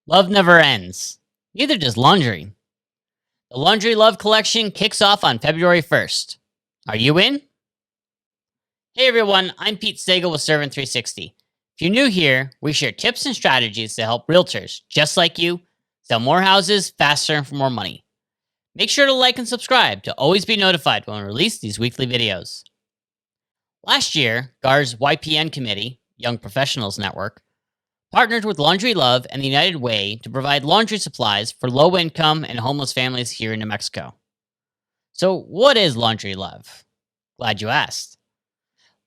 Love never ends. Neither does laundry. The Laundry Love collection kicks off on February 1st. Are you in? Hey everyone, I'm Pete Sagal with Servant 360. If you're new here, we share tips and strategies to help realtors just like you sell more houses faster and for more money. Make sure to like and subscribe to always be notified when we release these weekly videos. Last year, GAAR's YPN committee, Young Professionals Network, partnered with Laundry Love and the United Way to provide laundry supplies for low income and homeless families here in New Mexico. So, what is Laundry Love? Glad you asked.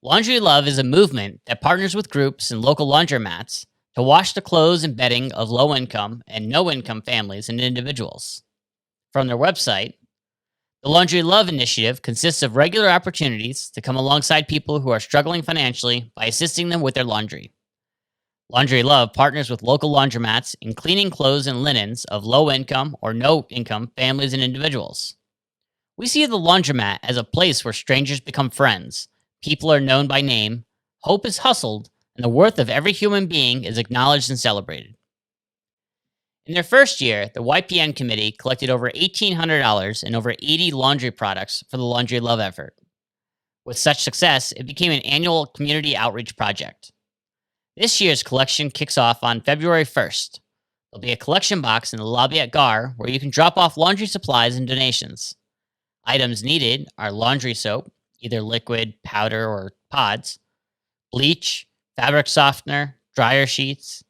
Laundry Love is a movement that partners with groups and local laundromats to wash the clothes and bedding of low income and no income families and individuals. From their website, the Laundry Love initiative consists of regular opportunities to come alongside people who are struggling financially by assisting them with their laundry. Laundry Love partners with local laundromats in cleaning clothes and linens of low income or no income families and individuals. We see the laundromat as a place where strangers become friends, people are known by name, hope is hustled, and the worth of every human being is acknowledged and celebrated. In their first year, the YPN committee collected over $1,800 in over 80 laundry products for the Laundry Love effort. With such success, it became an annual community outreach project. This year's collection kicks off on February 1st. There'll be a collection box in the lobby at GAAR where you can drop off laundry supplies and donations. Items needed are laundry soap, either liquid, powder, or pods, bleach, fabric softener, dryer sheets,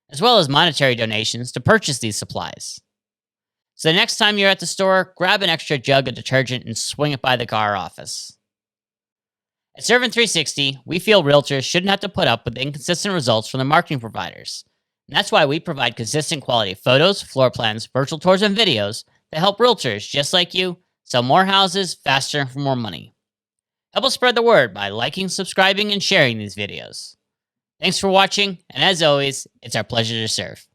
as well as monetary donations to purchase these supplies. So the next time you're at the store, grab an extra jug of detergent and swing it by the GAAR office. At Servant 360, we feel realtors shouldn't have to put up with inconsistent results from their marketing providers. And that's why we provide consistent quality photos, floor plans, virtual tours, and videos that help realtors just like you sell more houses faster and for more money. Help us spread the word by liking, subscribing, and sharing these videos. Thanks for watching, and as always, it's our pleasure to serve.